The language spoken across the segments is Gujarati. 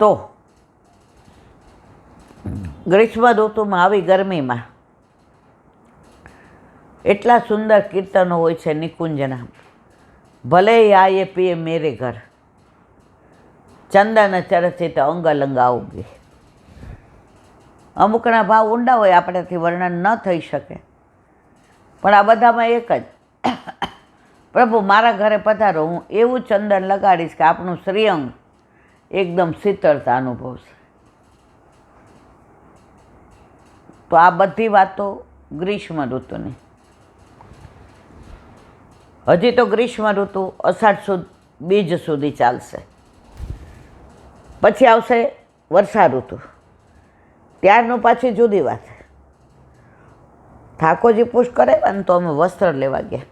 તો ગ્રીષ્મ ઋતુમાં આવી ગરમીમાં એટલા સુંદર કીર્તનો હોય છે નિકુંજના. ભલે આયે પીએ મેરે ઘર, ચંદન ચરચિત અંગ લંગાવગી. અમુકના ભાવ ઊંડા હોય, આપણાથી વર્ણન ન થઈ શકે, પણ આ બધામાં એક જ, પ્રભુ મારા ઘરે પધારો, હું એવું ચંદન લગાડીશ કે આપણું શ્રીઅંગ એકદમ શીતળતા અનુભવશે. તો આ બધી વાતો ગ્રીષ્મ ઋતુની. હજી તો ગ્રીષ્મ ઋતુ અષાઢ સુદ બીજ સુધી ચાલશે. પછી આવશે વર્ષા ઋતુ. ત્યારનું પાછી જુદી વાત. ઠાકોરજી પુષ્ટ કરાવ્યા ને તો અમે વસ્ત્ર લેવા ગયા.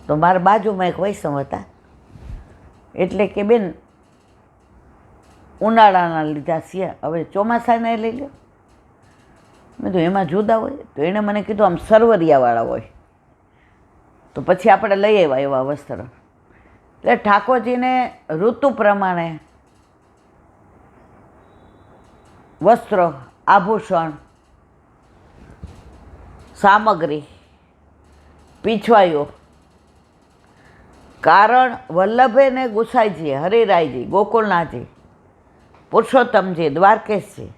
તો મારા બાજુમાં એક વૈષ્ણવ હતા, એટલે કે બેન ઉનાળાના લીધા છીએ, હવે ચોમાસાને લઈ લો. મેં તો એમાં જુદા હોય. તો એણે મને કીધું આમ સરવરિયાવાળા હોય, તો પછી આપણે લઈ આવ્યા એવા વસ્ત્ર. એટલે ઠાકોરજીને ઋતુ પ્રમાણે વસ્ત્ર, આભૂષણ, સામગ્રી, પીછવાઈઓ. કારણ વલ્લભે ને ગુસાઈજી, હરિરાયજી, ગોકુળનાથજી, પુરુષોત્તમજી, દ્વારકેશજી,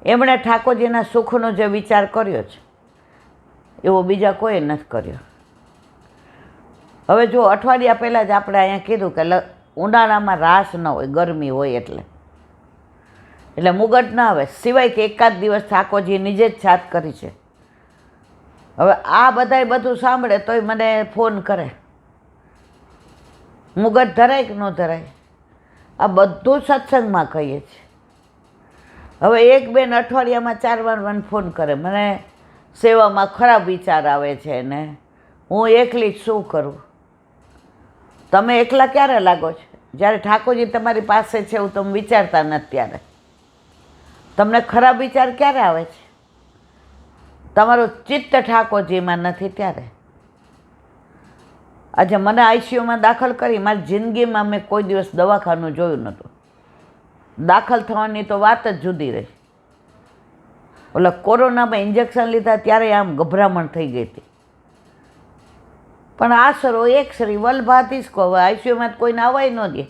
એમણે ઠાકોરજીના સુખનો જે વિચાર કર્યો છે એવો બીજા કોઈએ નથી કર્યો. હવે જો અઠવાડિયા પહેલાં જ આપણે અહીંયા કીધું કે ઉનાળામાં રાસ ન હોય, ગરમી હોય, એટલે મુગટ ના આવે, સિવાય કે એકાદ દિવસ ઠાકોરજી નીચે જ છાત કરી છે. હવે આ બધાય બધું સાંભળે તોય મને ફોન કરે, મુગટ ધરાય કે ન ધરાય. આ બધું સત્સંગમાં કહીએ છીએ. હવે એક બેન અઠવાડિયામાં 4 વાર મને ફોન કરે, મને સેવામાં ખરાબ વિચાર આવે છે ને હું એકલી જ શું કરું. તમે એકલા ક્યારે લાગો છો? જ્યારે ઠાકોરજી તમારી પાસે છે એવું તમે વિચારતા નથી ત્યારે. તમને ખરાબ વિચાર ક્યારે આવે છે? તમારું ચિત્ત ઠાકોરજીમાં નથી ત્યારે. આજે મને આઈસીયુમાં દાખલ કરી, મારી જિંદગીમાં મેં કોઈ દિવસ દવાખાનું જોયું નહોતું. દાખલ થવાની તો વાત જ જુદી રહી. ઓલા કોરોનામાં ઇન્જેક્શન લીધા ત્યારે આમ ગભરામણ થઈ ગઈ હતી. પણ આશરો એક શ્રી વલ્લભાધીશ કહો, હવે આઈસીયુમાં કોઈને આવવાય ન દે.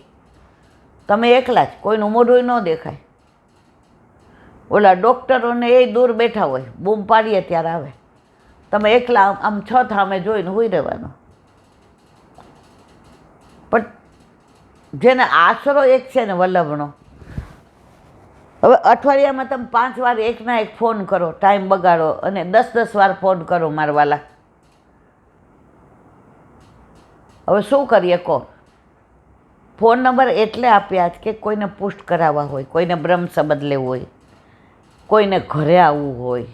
તમે એકલા જ, કોઈનું મોઢું ન દેખાય. ઓલા ડૉક્ટરોને એ દૂર બેઠા હોય, બૂમ પાડીએ ત્યારે આવે. તમે એકલા આમ છ થામે જોઈને સૂઈ રહેવાનું. પણ જેને આશરો એક છે ને વલ્લભનો, હવે અઠવાડિયામાં તમે 5 વાર એકના એક ફોન કરો, ટાઈમ બગાડો, અને 10-10 વાર ફોન કરો મારા વાલા. હવે શું કરીએ કહો? ફોન નંબર એટલે આપ્યા કે કોઈને પુષ્ટ કરાવવા હોય, કોઈને બ્રહ્મ સંબંધ લેવું હોય, કોઈને ઘરે આવવું હોય.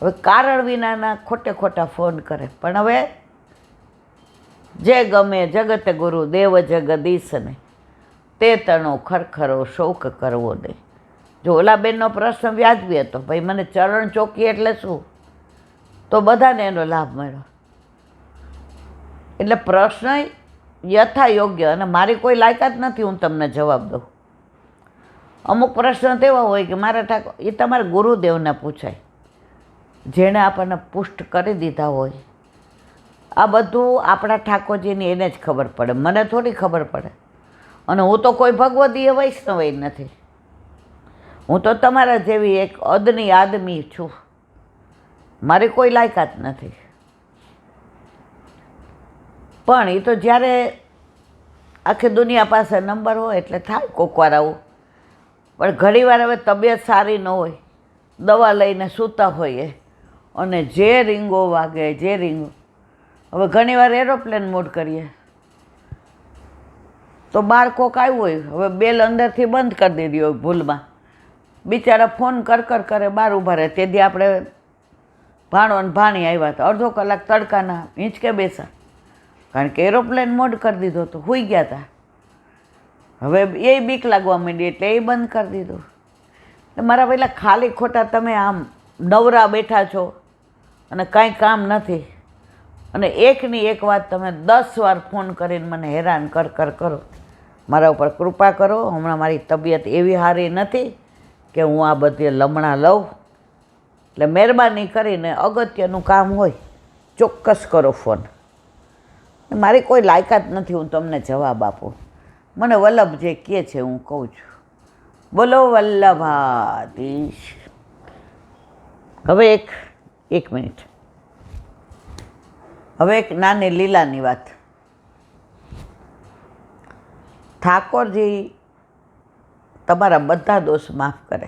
હવે કારણ વિનાના ખોટે ખોટા ફોન કરે. પણ હવે જે ગમે જગત ગુરુ દેવ જગદીશને, તે તણો ખરખરો શોક કરવો દે. જો ઓલા બેનનો પ્રશ્ન વ્યાજબી હતો, ભાઈ મને ચરણ ચોકી એટલે શું, તો બધાને એનો લાભ મળ્યો. એટલે પ્રશ્ન યથા યોગ્ય, અને મારી કોઈ લાયકાત નથી હું તમને જવાબ દઉં. અમુક પ્રશ્ન તેવા હોય કે મારા ઠાકોર, એ તમારા ગુરુદેવને પૂછાય, જેણે આપણને પુષ્ટ કરી દીધા હોય. આ બધું આપણા ઠાકોરજીની એને જ ખબર પડે, મને થોડી ખબર પડે. અને હું તો કોઈ ભગવદીય વૈષ્ણવ નથી. હું તો તમારા જેવી એક અદની આદમી છું. મારી કોઈ લાયકાત નથી. પણ એ તો જ્યારે આખી દુનિયા પાસે નંબર હોય એટલે થાય કોક વાર આવું. પણ ઘણીવાર હવે તબિયત સારી ન હોય, દવા લઈને સૂતા હોઈએ, અને જે રીંગો વાગે, જે રીંગો. હવે ઘણીવાર એરોપ્લેન મોડ કરીએ તો બહાર કોક આવ્યું હોય, હવે બેલ અંદરથી બંધ કરી દીધી હોય ભૂલમાં, બિચારા ફોન કરે બહાર ઊભા રહે. તેથી આપણે ભાણો ને ભાણી આવ્યા હતા, અડધો કલાક તડકાના હિંચકે બેસા, કારણ કે એરોપ્લેન મોડ કરી દીધો તો સૂઈ ગયા હતા. હવે એ બીક લાગવા માંડી એટલે એ બંધ કરી દીધું. મારા પહેલાં ખાલી ખોટા તમે આમ નવરા બેઠા છો અને કાંઈ કામ નથી, અને એકની એક વાત તમે 10 વાર ફોન કરીને મને હેરાન કરો. મારા ઉપર કૃપા કરો. હમણાં મારી તબિયત એવી સારી નથી કે હું આ બધી લમણા લઉં. એટલે મહેરબાની કરીને અગત્યનું કામ હોય ચોક્કસ કરો ફોન. મારી કોઈ લાયકાત નથી હું તમને જવાબ આપું. મને વલ્લભ જે કહે છે હું કહું છું. બોલો વલ્લભાધીશ. હવે એક મિનિટ. હવે એક નાની લીલાની વાત. ઠાકોરજી તમારા બધા દોષ માફ કરે,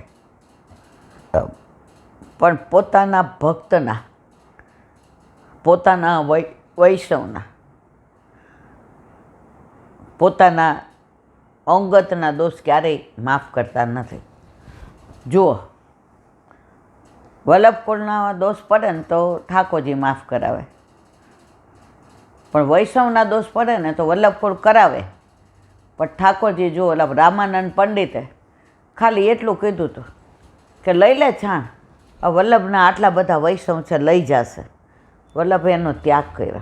પણ પોતાના ભક્તના, પોતાના વૈષ્ણવના, પોતાના અંગતના દોષ ક્યારેય માફ કરતા નથી. જુઓ, વલ્લભકુળના દોષ પડે ને તો ઠાકોરજી માફ કરાવે, પણ વૈષ્ણવના દોષ પડે ને તો વલ્લભકુળ કરાવે. પણ ઠાકોરજી જુઓ, ઓલા રામાનંદ પંડિતે ખાલી એટલું કીધું હતું કે લઈ લે છાણ, આ વલ્લભના આટલા બધા વૈષ્ણવ છે લઈ જશે. વલ્લભે એનો ત્યાગ કર્યો.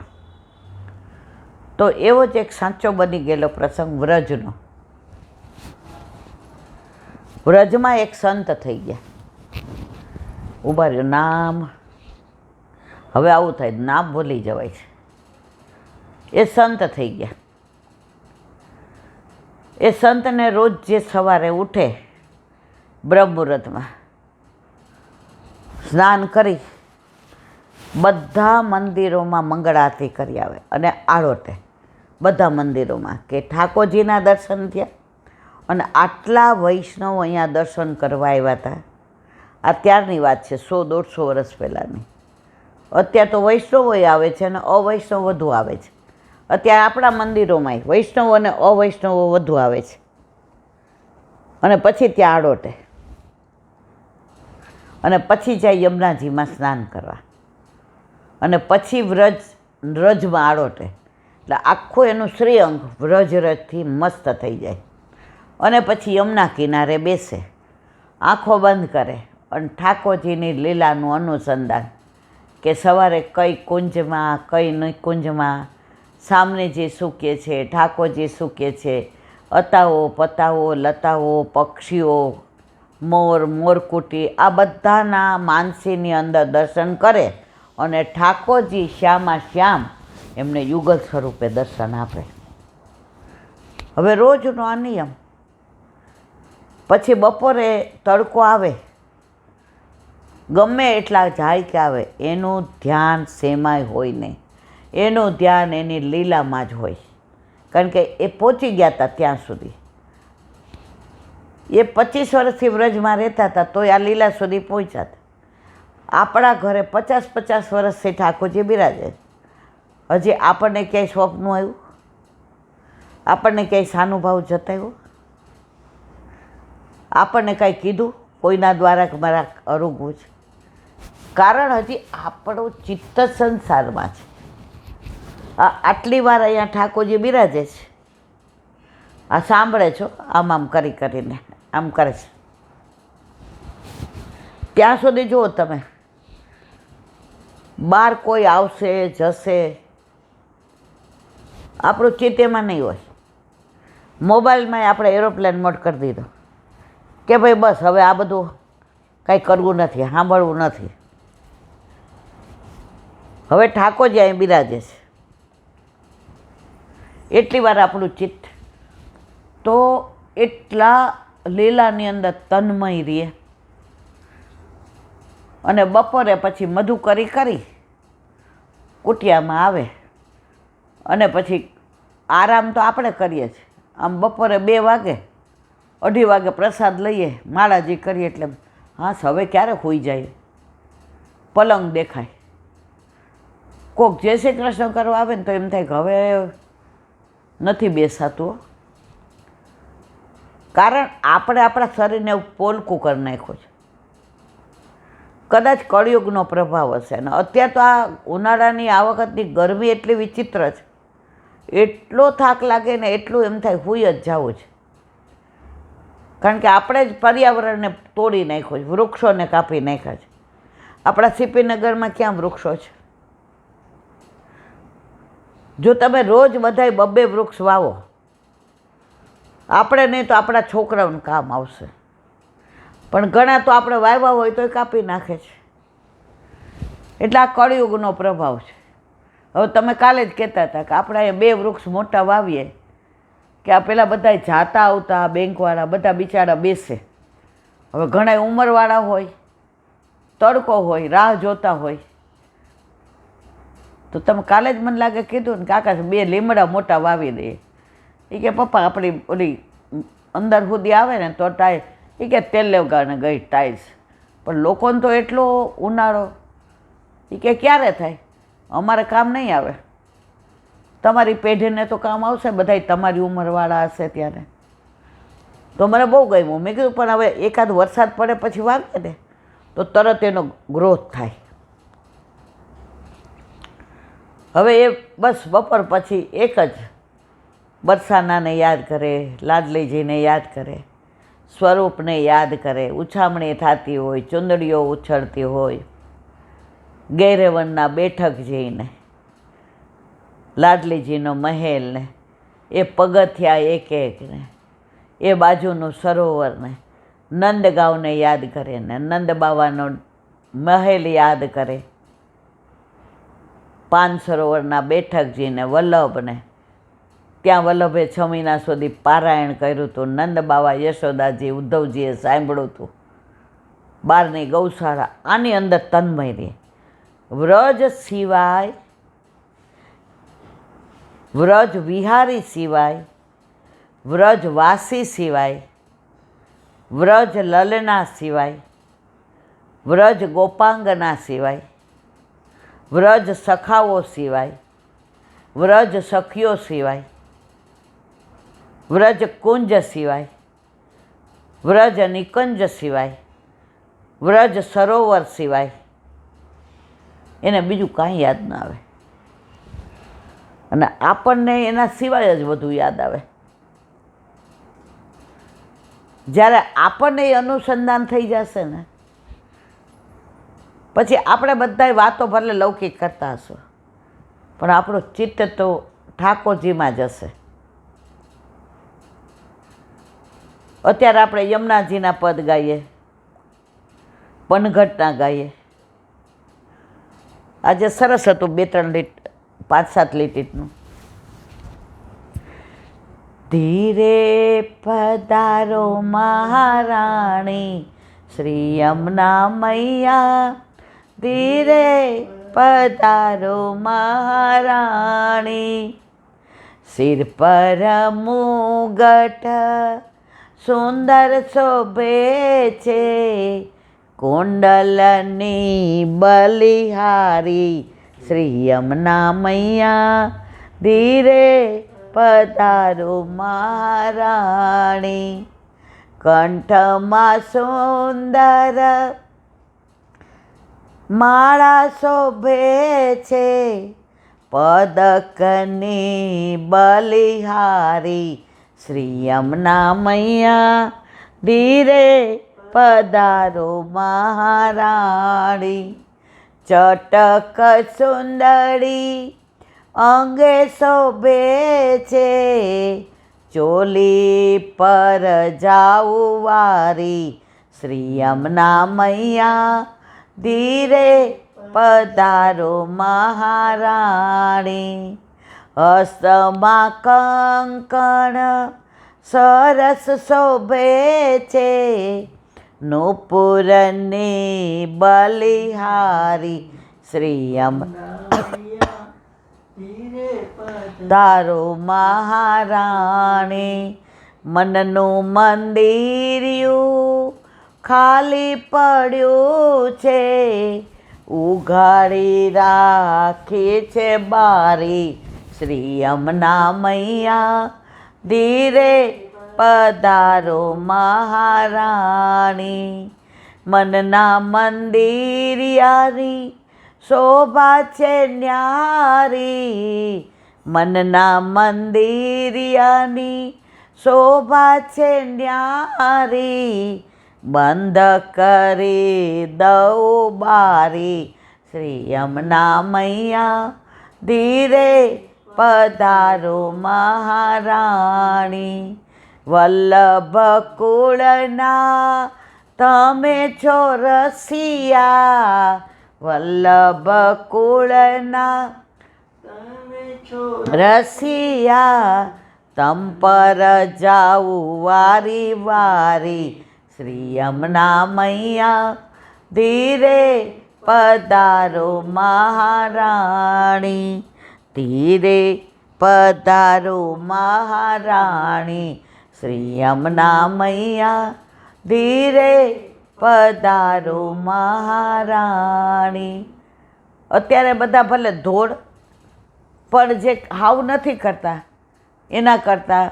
તો એવો જ એક સાચો બની ગયેલો પ્રસંગ વ્રજનો. વ્રજમાં એક સંત થઈ ગયા. ઉભા રહ્યો, નામ હવે આવું થાય, નામ ભૂલી જવાય છે. એ સંત થઈ ગયા. એ સંતને રોજ જે સવારે ઉઠે બ્રહ્મ મુહૂર્તમાં સ્નાન કરી બધા મંદિરોમાં મંગળ આરતી કરી આવે અને આળોટે બધા મંદિરોમાં કે ઠાકોરજીના દર્શન થયા અને આટલા વૈષ્ણવ અહીંયા દર્શન કરવા આવ્યા હતા. અત્યારની વાત છે, 100-150 વર્ષ પહેલાંની. અત્યારે તો વૈષ્ણવો આવે છે અને અવૈષ્ણવ વધુ આવે છે. અત્યારે આપણા મંદિરોમાં વૈષ્ણવો અને અવૈષ્ણવો વધુ આવે છે. અને પછી ત્યાં આડોટે અને પછી જાય યમુનાજીમાં સ્નાન કરવા અને પછી વ્રજમાં આડોટે. એટલે આખું એનું શ્રીઅંગ વ્રજથી મસ્ત થઈ જાય. અને પછી યમુના કિનારે બેસે, આંખો બંધ કરે અને ઠાકોરજીની લીલાનું અનુસંધાન કે સવારે કઈ કુંજમાં કઈ નિકુંજમાં સામનેજી શું કહે છે, ઠાકોરજી શું કહે છે, અતાઓ પતાઓ લતાઓ પક્ષીઓ મોર મોરકુટી આ બધાના માનસીની અંદર દર્શન કરે અને ઠાકોરજી શ્યામા શ્યામ એમને યુગલ સ્વરૂપે દર્શન આપે. હવે રોજનો આ નિયમ. પછી બપોરે તડકો આવે, ગમે એટલા જાય કે આવે, એનું ધ્યાન શેમાંય હોય નહીં. એનું ધ્યાન એની લીલામાં જ હોય. કારણ કે એ પહોંચી ગયા હતા ત્યાં સુધી. એ 25 વર્ષથી વ્રજમાં રહેતા હતા તોય આ લીલા સુધી પહોંચ્યા હતા. આપણા ઘરે 50-50 વર્ષથી ઠાકોરજી બિરાજે. હજી આપણને ક્યાંય સ્વપ્ન આવ્યું? આપણને ક્યાંય સાનુભાવ જતાવ્યો? આપણને કાંઈ કીધું કોઈના દ્વારા કે મારા અરુગવું છે? કારણ હજી આપણો ચિત્ત સંસારમાં છે. આટલી વાર અહીંયા ઠાકોરજી બિરાજે છે. આ સાંભળે છો, આમ આમ કરી કરીને આમ કરે છે. ત્યાં સુધી જુઓ તમે, બહાર કોઈ આવશે જશે, આપણું ચિત્ત એમાં નહીં હોય. મોબાઈલમાં આપણે એરોપ્લેન મોડ કરી દીધો કે ભાઈ બસ હવે આ બધું કાંઈ કરવું નથી, સાંભળવું નથી. હવે ઠાકોરજી અહીં બિરાજે છે. એટલી વાર આપણું ચિત્ત તો એટલા લીલાની અંદર તન્મય રહે. અને બપોરે પછી મધુ કરી કુટિયામાં આવે અને પછી આરામ તો આપણે કરીએ છીએ. આમ બપોરે 2 વાગે 2:30 વાગે પ્રસાદ લઈએ, માળાજી કરીએ એટલે હા હવે ક્યારે સૂઈ જાય. પલંગ દેખાય. કોક જય શ્રી કૃષ્ણ કરવા આવે ને તો એમ થાય કે હવે નથી બેસાતું. કારણ આપણે આપણા શરીરને પોલકું કરી નાખ્યું છે. કદાચ કળિયુગનો પ્રભાવ હશે. અને અત્યારે તો આ ઉનાળાની આ વખતની ગરમી એટલી વિચિત્ર છે, એટલો થાક લાગે ને એટલું એમ થાય હુઈ જ જવું છે. કારણ કે આપણે જ પર્યાવરણને તોડી નાખ્યું છે, વૃક્ષોને કાપી નાખ્યા છે. આપણા સીપીનગરમાં ક્યાં વૃક્ષો છે? જો તમે રોજ બધાય 2-2 વૃક્ષ વાવો આપણે નહીં તો આપણા છોકરાઓને કામ આવશે. પણ ઘણા તો આપણે વાવ્યા હોય તોય કાપી નાખે છે. એટલે આ કળિયુગનો પ્રભાવ છે. હવે તમે કાલે જ કહેતા હતા કે આપણે અહીંયા 2 વૃક્ષ મોટા વાવીએ કે આ પેલા બધા જાતા આવતા બેંકવાળા બધા બિચારા બેસે. હવે ઘણા ઉંમરવાળા હોય, તડકો હોય, રાહ જોતા હોય, તો તમે કાલે જ મને લાગે કીધું ને કાકા 2 લીમડા મોટા વાવી દઈએ. એ કે પપ્પા આપણી ઓલી અંદર સુધી આવે ને તો ટાઈ એ કે તેલ લેવગાને ગઈ ટાઈલ્સ. પણ લોકોને તો એટલો ઉનાળો, એ કે ક્યારે થાય, અમારે કામ નહીં આવે, તમારી પેઢીને તો કામ આવશે, બધાય તમારી ઉંમરવાળા હશે ત્યારે. તો મને બહુ ગમ્યું. મેં કીધું પણ હવે એકાદ વરસાદ પડે પછી વાવીએ ને તો તરત એનો ગ્રોથ થાય. હવે એ બસ બપોર પછી એક જ બરસાનાને યાદ કરે, લાડલીજીને યાદ કરે, સ્વરૂપને યાદ કરે, ઉછામણી થતી હોય, ચુંદડીઓ ઉછળતી હોય, ગેરેવનના બેઠક જઈને, લાડલીજીનો મહેલ ને એ પગથિયા એક ને એ બાજુનું સરોવર ને નંદગાંવને યાદ કરે ને નંદ બાવાનો મહેલ યાદ કરે, પાન સરોવરના બેઠકજીને વલ્લભને ત્યાં વલ્લભે 6 મહિના સુધી પારાયણ કર્યું હતું. નંદ બાવા, યશોદાજી, ઉદ્ધવજીએ સાંભળ્યું હતું. 12ની ગૌશાળા આની અંદર તન્મય રહે. વ્રજ સિવાય, વ્રજ વિહારી સિવાય, વ્રજવાસી સિવાય, વ્રજ લલના સિવાય, વ્રજ ગોપાંગના સિવાય, વ્રજ સખાઓ સિવાય, વ્રજ સખીઓ સિવાય, વ્રજ કુંજ સિવાય, વ્રજ નિકંજ સિવાય, વ્રજ સરોવર સિવાય એને બીજું કાંઈ યાદ ના આવે. અને આપણને એના સિવાય જ બધું યાદ આવે. જ્યારે આપણને એ અનુસંધાન થઈ જશે ને પછી આપણે બધા વાતો ભલે લૌકિક કરતા હશું પણ આપણું ચિત્ત તો ઠાકોરજીમાં જશે. અત્યારે આપણે યમુનાજીના પદ ગાઈએ, પનઘટના ગાઈએ. આજે સરસ હતું 2-3 લીટ 5-7 લીટીનું. ધીરે પધારો મહારાણી શ્રી યમુના મૈયા, ધીરે પધારો મહારાણી. સિર પર મુગટ સુંદર શોભે છે, કુંડલની બલિહારી શ્રી યમુના મૈયા, ધીરે પધારો મહારાણી. કંઠમાં સુંદર માળા શોભે છે, પદકની બલિહારી શ્રી યમુના મૈયા, ધીરે પધારો મહારાણી. ચટક સુંદરી અંગે શોભે છે, ચોલી પર જાઉં વારી શ્રી યમુના મૈયા, ધીરે પધારો મહારાણી. હસ્તમાં કંકણ સરસ શોભે છે, નુપુરની બલિહારી શ્રી યમુના તારો મહારાણી. મનનું મંદિરિયું ખાલી પડ્યું છે, ઉઘાડી રાખી છે બારી શ્રી યમુના મૈયા, ધીરે પધારો મહારાણી. મનના મંદિરિયાની શોભા છે ન્યારી, મનના મંદિરિયાની શોભા છે ન્યારી, બંધ કરી દઉં બારી શ્રી યમુના મૈયા, ધીરે પધારો મહારાણી. વલ્લભ કુળના તમે છો રસિયા, વલ્લભ કુળના રસિયા, તમ પર જાઉં વારી વારી, શ્રી યમુના મૈયા ધીરે પધારો મહારાણી, ધીરે પધારો મહારાણી, શ્રી યમુના મૈયા ધીરે પધારો મહારાણી. અત્યારે બધા ભલે ધોળ પણ જે હાવ નથી કરતા એના કરતાં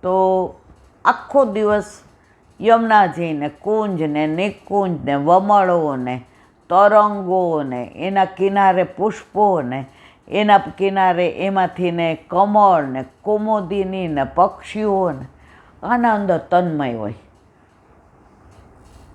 તો આખો દિવસ યમુનાજીને કુંજને નિકુંજને વમળોને તરંગોને એના કિનારે પુષ્પોને એના કિનારે એમાંથી ને કમળ ને કુમુદિની ને પક્ષીઓને આના અંદર તન્મય હોય.